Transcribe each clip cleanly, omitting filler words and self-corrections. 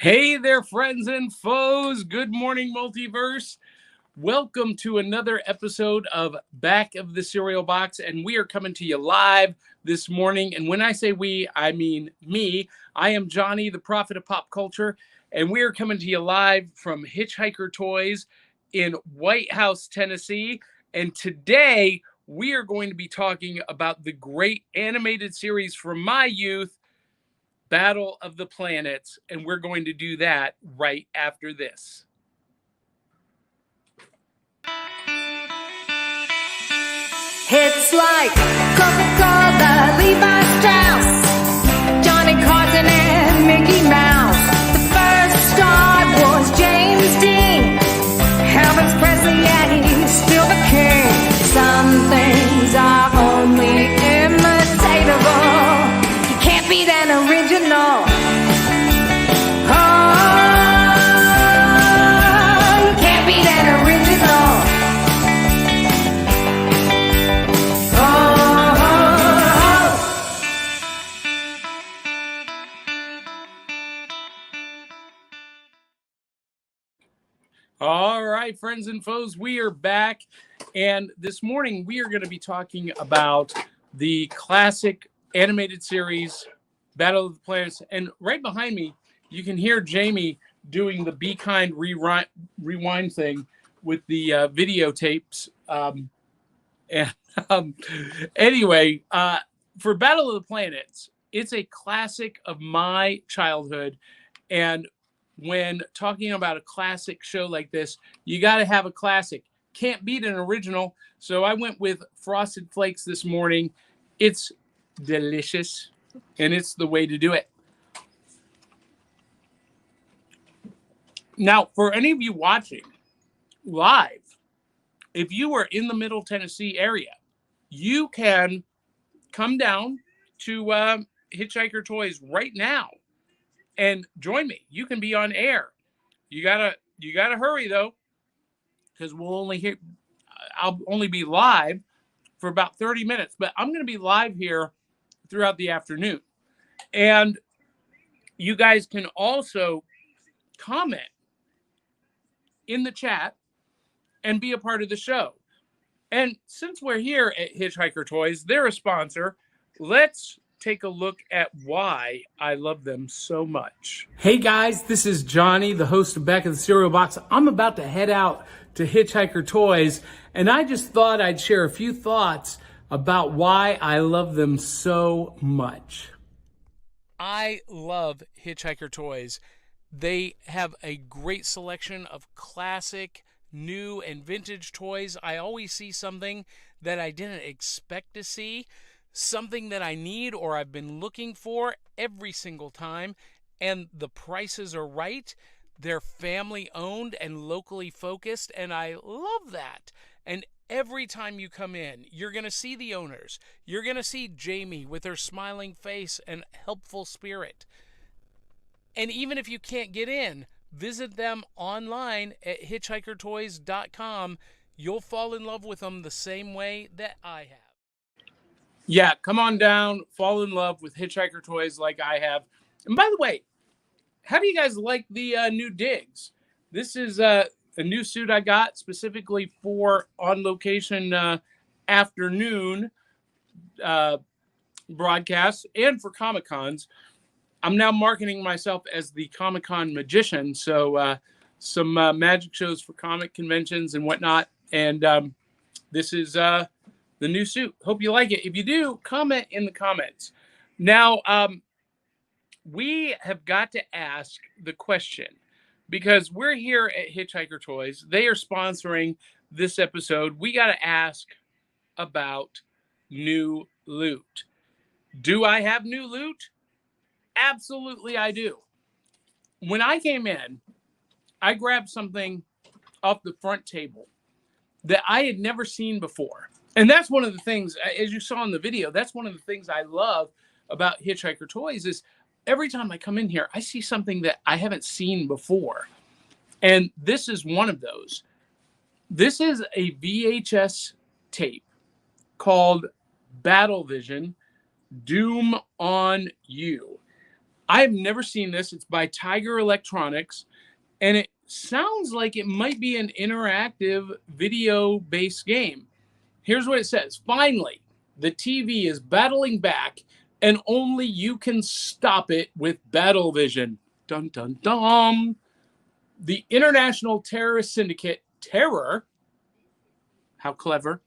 Hey there, friends and foes. Good morning, multiverse. Welcome to another episode of Back of the Cereal Box, and we are coming to you live this morning. And when I say we, I mean me. I am Johnny, the prophet of pop culture, and we are coming to you live from Hitchhiker Toys in White House, Tennessee. And today we are going to be talking about the great animated series from my youth, Battle of the Planets, and we're going to do that right after this. It's like Coca-Cola, Levi Strauss, Johnny Carson and Mickey Mouse. The first star was James Dean, Elvis Presley, and he's still the king. Some things are only imitatable. You can't beat an original. Oh, you can't beat an original. All right, friends and foes, we are back. And this morning we are going to be talking about the classic animated series, Battle of the Planets. And right behind me, you can hear Jamie doing the Be Kind rewind thing with the videotapes. Anyway, for Battle of the Planets, it's a classic of my childhood. And when talking about a classic show like this, you got to have a classic. Can't beat an original. So I went with Frosted Flakes this morning. It's delicious, and it's the way to do it. Now, for any of you watching live, if you are in the Middle Tennessee area, you can come down to Hitchhiker Toys right now and join me. You can be on air. You gotta hurry though, because I'll only be live for about 30 minutes, but I'm gonna be live here throughout the afternoon. And you guys can also comment in the chat and be a part of the show. And since we're here at Hitchhiker Toys, they're a sponsor. Let's take a look at why I love them so much. Hey guys, this is Johnny, the host of Back of the Cereal Box. I'm about to head out to Hitchhiker Toys, and I just thought I'd share a few thoughts about why I love them so much. I love Hitchhiker Toys. They have a great selection of classic, new, and vintage toys. I always see something that I didn't expect to see, something that I need or I've been looking for every single time, and the prices are right. They're family owned and locally focused, and I love that. And every time you come in, you're going to see the owners. You're going to see Jamie with her smiling face and helpful spirit. And even if you can't get in, visit them online at hitchhikertoys.com. You'll fall in love with them the same way that I have. Yeah, come on down, fall in love with Hitchhiker Toys like I have. And by the way, how do you guys like the new digs? This is a new suit I got specifically for On Location afternoon broadcasts and for Comic-Cons. I'm now marketing myself as the Comic-Con magician, so some magic shows for comic conventions and whatnot. And this is the new suit. Hope you like it. If you do, comment in the comments. Now, we have got to ask the question, because we're here at Hitchhiker Toys. They are sponsoring this episode. We got to ask about new loot. Do I have new loot? Absolutely, I do. When I came in, I grabbed something off the front table that I had never seen before. And that's one of the things, as you saw in the video, that's one of the things I love about Hitchhiker Toys is every time I come in here, I see something that I haven't seen before. And this is one of those. This is a VHS tape called Battle Vision, Doom on You. I have never seen this. It's by Tiger Electronics, and it sounds like it might be an interactive video-based game. Here's what it says. Finally, the TV is battling back, and only you can stop it with battle vision. Dun, dun, dun. The International Terrorist Syndicate, Terror, how clever,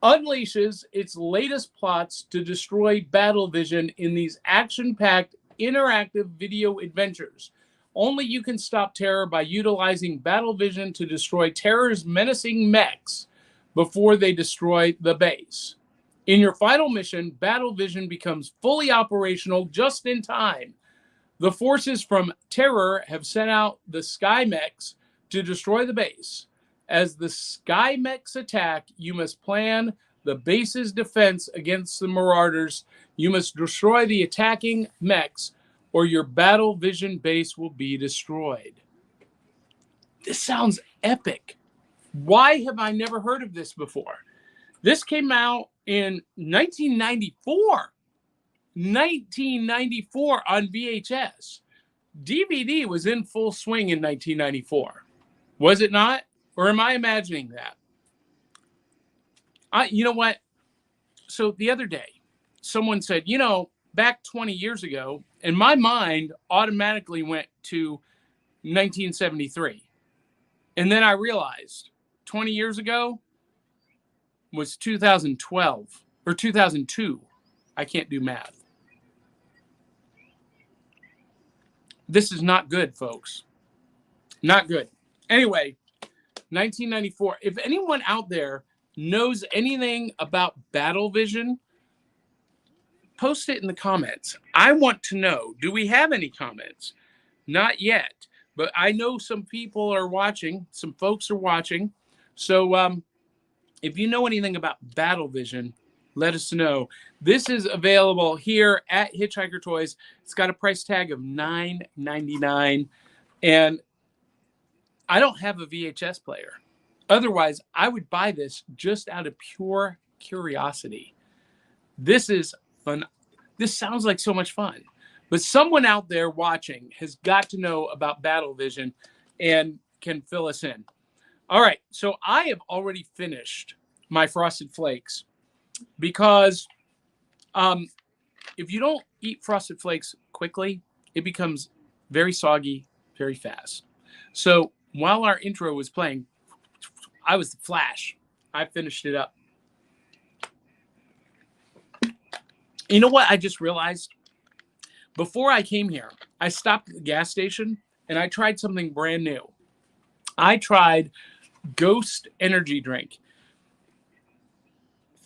unleashes its latest plots to destroy battle vision in these action-packed interactive video adventures. Only you can stop Terror by utilizing battle vision to destroy Terror's menacing mechs before they destroy the base. In your final mission, battle vision becomes fully operational just in time. The forces from Terror have sent out the Sky Mechs to destroy the base. As the Sky Mechs attack, you must plan the base's defense against the Marauders. You must destroy the attacking mechs, or your battle vision base will be destroyed. This sounds epic. Why have I never heard of this before? This came out in 1994. 1994 on VHS. DVD was in full swing in 1994. Was it not? Or am I imagining that? You know what? So the other day, someone said, back 20 years ago, and my mind automatically went to 1973. And then I realized 20 years ago was 2012 or 2002. I can't do math. This is not good, folks. Not good. Anyway, 1994. If anyone out there knows anything about battle vision, post it in the comments. I want to know. Do we have any comments? Not yet, but I know some people are watching. Some folks are watching. So if you know anything about battle vision, let us know. This is available here at Hitchhiker Toys. It's got a price tag of $9.99, and I don't have a VHS player. Otherwise, I would buy this just out of pure curiosity. This is fun. This sounds like so much fun. But someone out there watching has got to know about battle vision and can fill us in. All right, so I have already finished my Frosted Flakes because if you don't eat Frosted Flakes quickly, it becomes very soggy very fast. So while our intro was playing, I was the Flash. I finished it up. You know what I just realized? Before I came here, I stopped at the gas station and I tried something brand new. I tried Ghost energy drink.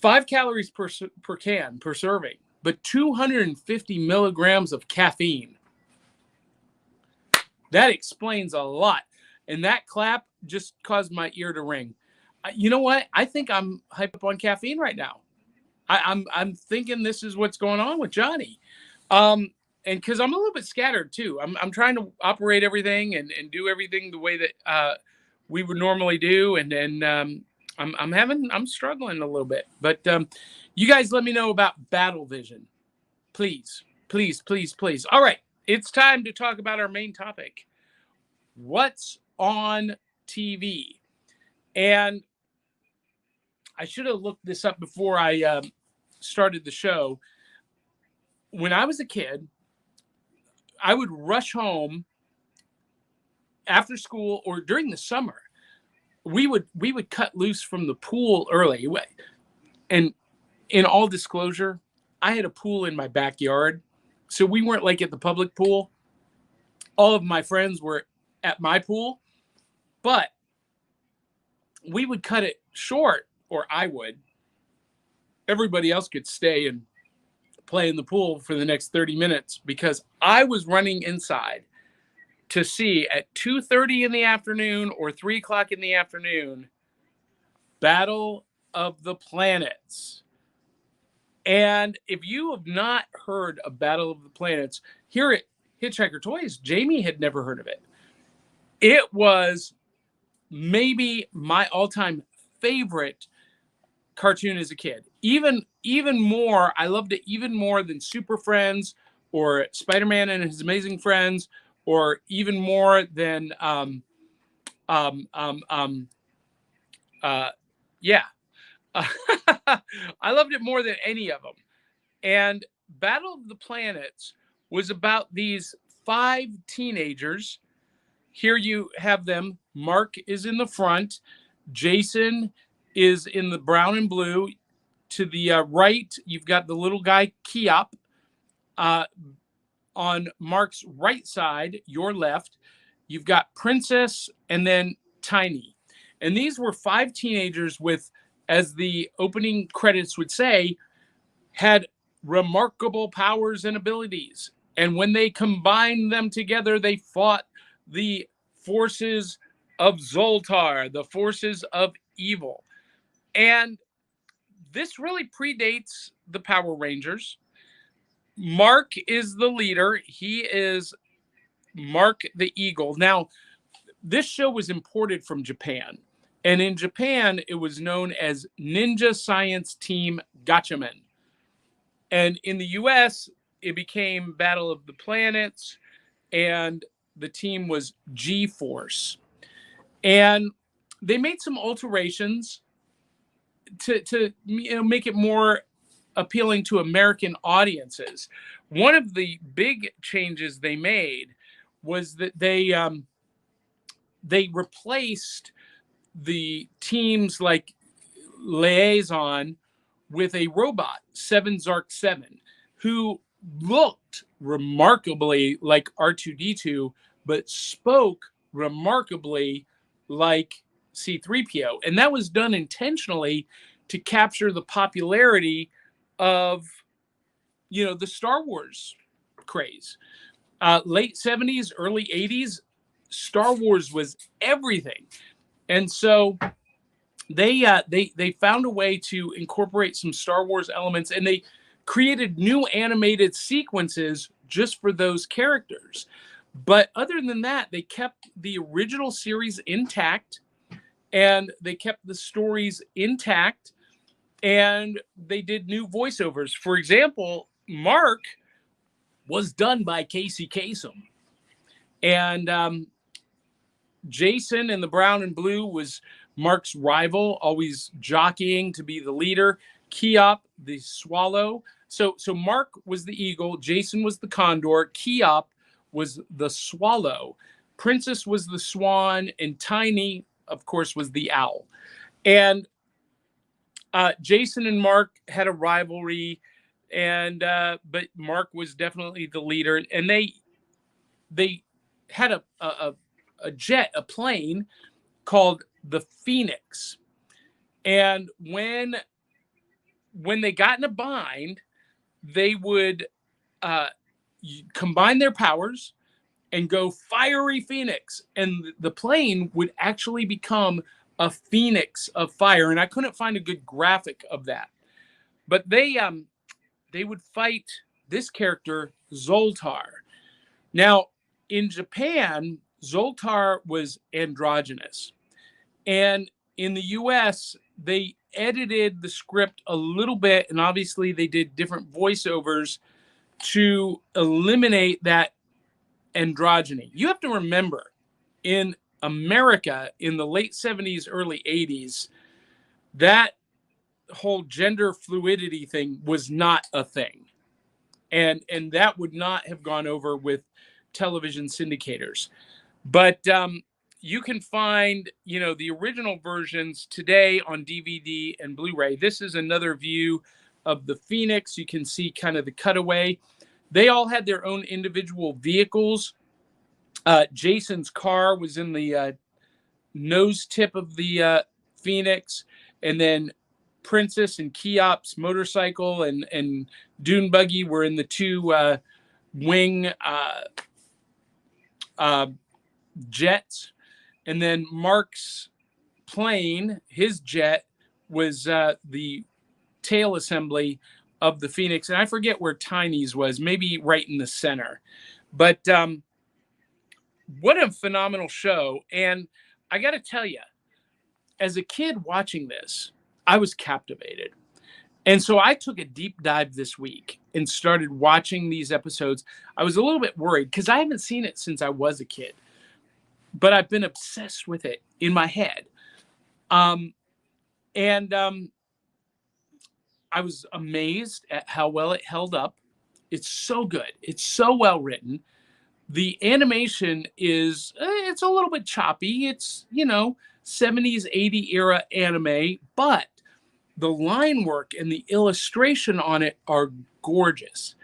5 calories per can, per serving, but 250 milligrams of caffeine. That explains a lot. And that clap just caused my ear to ring. You know what? I think I'm hyped up on caffeine right now. I'm thinking this is what's going on with Johnny. And because I'm a little bit scattered too. I'm trying to operate everything and do everything the way that we would normally do. And then I'm struggling a little bit. But you guys let me know about battle vision. Please, please, please, please. All right. It's time to talk about our main topic. What's on TV? And I should have looked this up before I started the show. When I was a kid, I would rush home after school or during the summer. We would cut loose from the pool early. And in all disclosure, I had a pool in my backyard. So we weren't like at the public pool. All of my friends were at my pool. But we would cut it short, or I would. Everybody else could stay and play in the pool for the next 30 minutes because I was running inside to see at 2:30 in the afternoon or 3 o'clock in the afternoon, Battle of the Planets. And if you have not heard of Battle of the Planets, here at Hitchhiker Toys, Jamie had never heard of it. It was maybe my all-time favorite cartoon as a kid. Even more, I loved it even more than Super Friends or Spider-Man and His Amazing Friends, or even more than yeah. I loved it more than any of them. And Battle of the Planets was about these 5 teenagers. Here you have them. Mark is in the front. Jason is in the brown and blue. To the right, you've got the little guy, Keop. On Mark's right side, your left, you've got Princess and then Tiny. And these were 5 teenagers with, as the opening credits would say, had remarkable powers and abilities. And when they combined them together, they fought the forces of Zoltar, the forces of evil. And this really predates the Power Rangers. Mark is the leader. He is Mark the Eagle. Now, this show was imported from Japan. And in Japan, it was known as Ninja Science Team Gatchaman. And in the US, it became Battle of the Planets, and the team was G-Force. And they made some alterations to make it more appealing to American audiences. One of the big changes they made was that they replaced the teams like Liaison with a robot, 7 Zark 7, who looked remarkably like R2-D2, but spoke remarkably like C-3PO. And that was done intentionally to capture the popularity of, the Star Wars craze. Late 70s, early 80s, Star Wars was everything. And so they found a way to incorporate some Star Wars elements, and they created new animated sequences just for those characters. But other than that, they kept the original series intact, and they kept the stories intact, and they did new voiceovers. For example, Mark was done by Casey Kasem, and Jason in the brown and blue was Mark's rival, always jockeying to be the leader. Keop, the swallow. So Mark was the eagle, Jason was the condor, Keop was the swallow, Princess was the swan, and Tiny, of course, was the owl. And Jason and Mark had a rivalry, and but Mark was definitely the leader. And they had a jet, a plane called the Phoenix. And when they got in a bind, they would combine their powers and go fiery Phoenix, and the plane would actually become a phoenix of fire. And I couldn't find a good graphic of that, but they would fight this character Zoltar. Now in Japan, Zoltar was androgynous, and in the US, they edited the script a little bit, and obviously they did different voiceovers to eliminate that androgyny. You have to remember, in America in the late 70s, early 80s, that whole gender fluidity thing was not a thing. And that would not have gone over with television syndicators. But you can find, the original versions today on DVD and Blu-ray. This is another view of the Phoenix. You can see kind of the cutaway. They all had their own individual vehicles. Jason's car was in the nose tip of the Phoenix, and then Princess and Keop's motorcycle and dune buggy were in the 2 wing jets. And then Mark's plane, his jet, was the tail assembly of the Phoenix. And I forget where Tiny's was, maybe right in the center. But what a phenomenal show. And I got to tell you, as a kid watching this, I was captivated. And so I took a deep dive this week and started watching these episodes. I was a little bit worried because I haven't seen it since I was a kid, but I've been obsessed with it in my head. And I was amazed at how well it held up. It's so good. It's so well written. The animation is, it's a little bit choppy. It's, 70s, 80s era anime, but the line work and the illustration on it are gorgeous.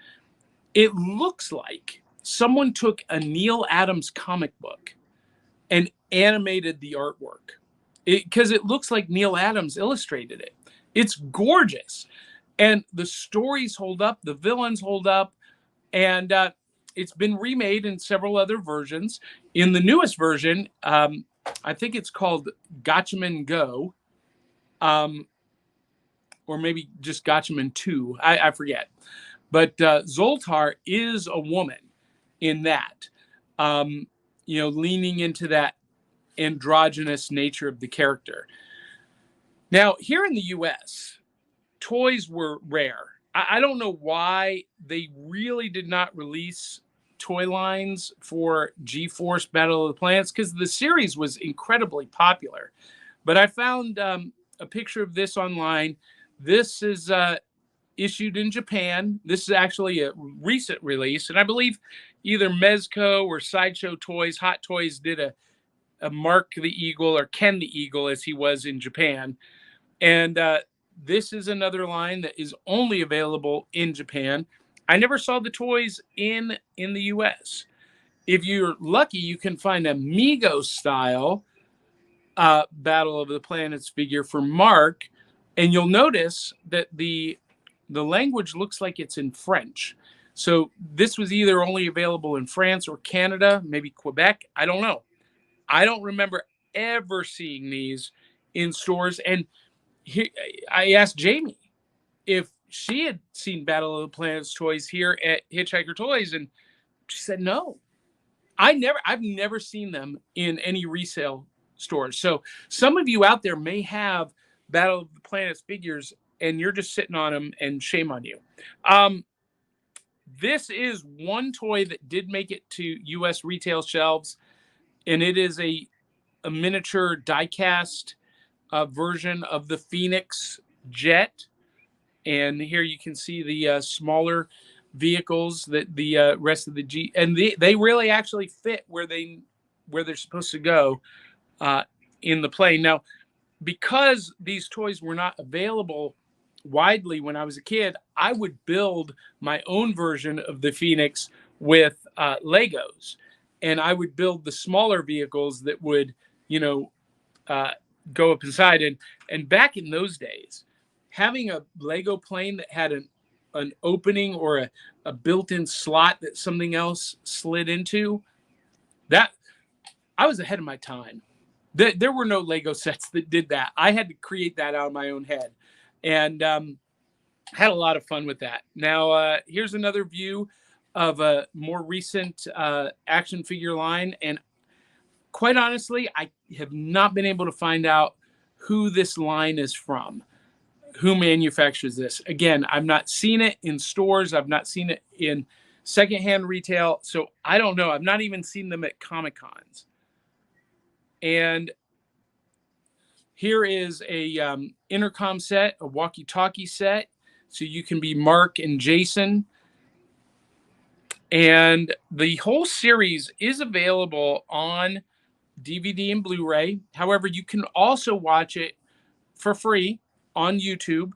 It looks like someone took a Neil Adams comic book and animated the artwork because it looks like Neil Adams illustrated it. It's gorgeous. And the stories hold up, the villains hold up, and it's been remade in several other versions. In the newest version, I think it's called Gatchaman Go, or maybe just Gatchaman 2. I forget. But Zoltar is a woman in that, leaning into that androgynous nature of the character. Now, here in the U.S., toys were rare. I don't know why they really did not release toy lines for G-Force Battle of the Planets, because the series was incredibly popular. But I found a picture of this online. This is issued in Japan. This is actually a recent release, and I believe either Mezco or Sideshow Toys, Hot Toys, did a Mark the Eagle or Ken the Eagle as he was in Japan. And this is another line that is only available in Japan. I never saw the toys in the US. If you're lucky, you can find a Mego style Battle of the Planets figure for Mark, and you'll notice that the language looks like it's in French. So this was either only available in France or Canada, maybe Quebec. I don't know. I don't remember ever seeing these in stores. And I asked Jamie if she had seen Battle of the Planets toys here at Hitchhiker Toys, and she said no. I've never seen them in any resale stores. So some of you out there may have Battle of the Planets figures, and you're just sitting on them, and shame on you. This is one toy that did make it to U.S. retail shelves, and it is a miniature die-cast version of the Phoenix jet. And here you can see the smaller vehicles that the rest of the G, and they really actually fit where they're supposed to go in the plane. Now, because these toys were not available widely when I was a kid, I would build my own version of the Phoenix with Legos, and I would build the smaller vehicles that would, go up inside. And back in those days, having a Lego plane that had an opening or a built-in slot that something else slid into, that I was ahead of my time. There were no Lego sets that did that. I had to create that out of my own head, and had a lot of fun with that. Now, here's another view of a more recent action figure line. And quite honestly, I have not been able to find out who this line is from, who manufactures this. Again, I've not seen it in stores. I've not seen it in secondhand retail. So I don't know. I've not even seen them at Comic Cons. And here is a intercom set, a walkie-talkie set. So you can be Mark and Jason. And the whole series is available on DVD and Blu-ray. However, you can also watch it for free on YouTube.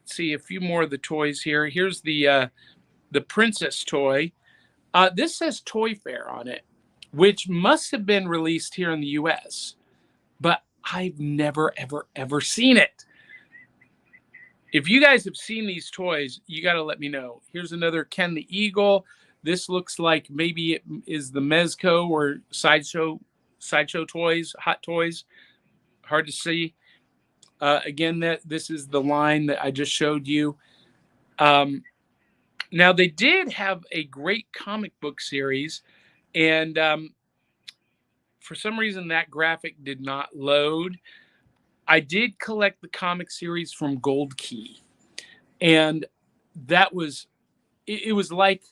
Let's see a few more of the toys here. Here's the princess toy. This says Toy Fair on it, which must have been released here in the US, but I've never, ever, ever seen it. If you guys have seen these toys, you got to let me know. Here's another Ken the Eagle. This looks like maybe it is the Mezco or Sideshow Toys, Hot Toys. Hard to see. Again, this is the line that I just showed you. Now, they did have a great comic book series, and for some reason that graphic did not load. I did collect the comic series from Gold Key, And that was, it was like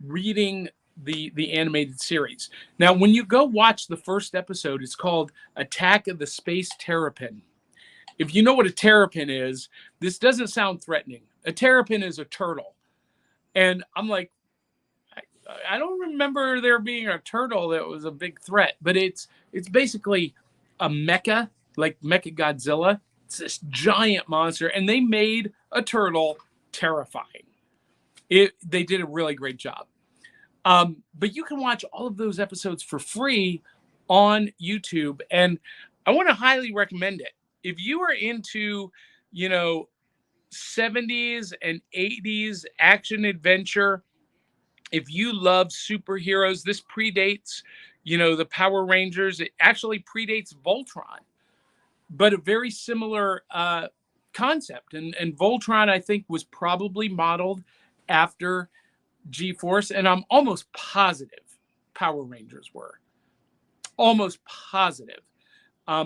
reading the animated series. Now, when you go watch the first episode, it's called Attack of the Space Terrapin. If you know what a terrapin is, this doesn't sound threatening. A terrapin is a turtle. And I'm like, I don't remember there being a turtle that was a big threat, but it's basically a mecha, like Mecha Godzilla. It's this giant monster, and they made a turtle terrifying. They did a really great job. But you can watch all of those episodes for free on YouTube, and I want to highly recommend it. If you are into, 70s and 80s action adventure, if you love superheroes, this predates, the Power Rangers. It actually predates Voltron, but a very similar concept. And Voltron, I think, was probably modeled after G-Force, and I'm almost positive Power Rangers were. Almost positive.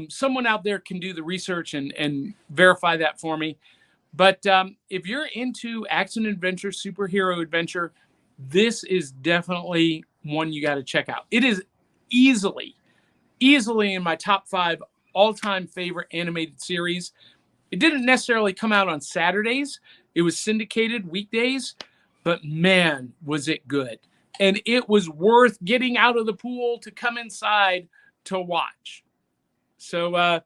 Someone out there can do the research and verify that for me. But if you're into action adventure, superhero adventure, this is definitely one you got to check out. It is easily in my top 5 all-time favorite animated series. It didn't necessarily come out on Saturdays. It was syndicated weekdays, but man, was it good. And it was worth getting out of the pool to come inside to watch. So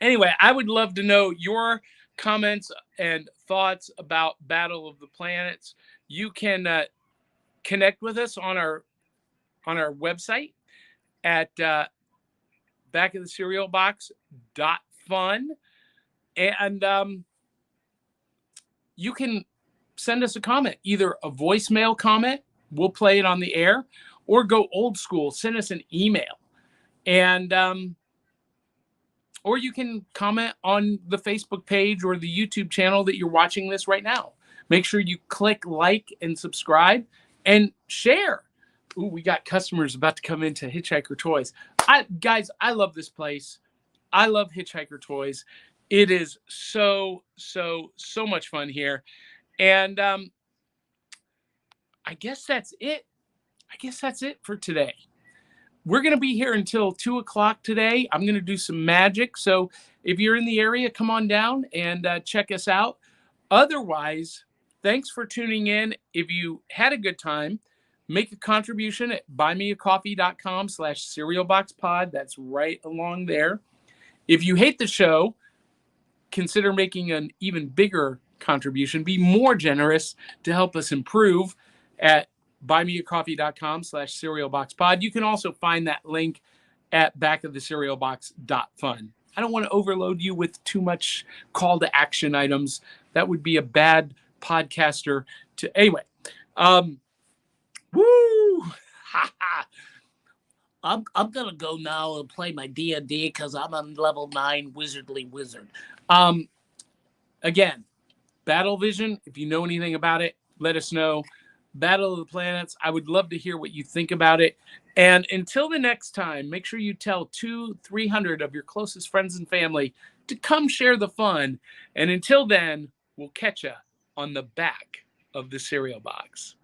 anyway, I would love to know your comments and thoughts about Battle of the Planets. You can connect with us on our website at backofthecerealbox.fun. And you can send us a comment, either a voicemail comment, we'll play it on the air, or go old school, send us an email. And or you can comment on the Facebook page or the YouTube channel that you're watching this right now. Make sure you click like and subscribe and share. Ooh, we got customers about to come into Hitchhiker Toys. Guys, I love this place. I love Hitchhiker Toys. It is so much fun here. And I guess that's it. For today. We're going to be here until 2 o'clock today. I'm going to do some magic. So if you're in the area, come on down and check us out. Otherwise, thanks for tuning in. If you had a good time, make a contribution at buymeacoffee.com/cerealboxpod. That's right along there. If you hate the show, consider making an even bigger contribution. Be more generous to help us improve at buymeacoffee.com/cerealboxpod. You can also find that link at backofthecerealbox.fun. I don't want to overload you with too much call to action items. That would be a bad podcaster to. Anyway, woo! I'm gonna go now and play my D&D because I'm on level 9 wizardly wizard. Again, Battle Vision. If you know anything about it, let us know. Battle of the Planets. I would love to hear what you think about it. And until the next time, make sure you tell 200-300 of your closest friends and family to come share the fun. And until then, we'll catch you on the back of the cereal box.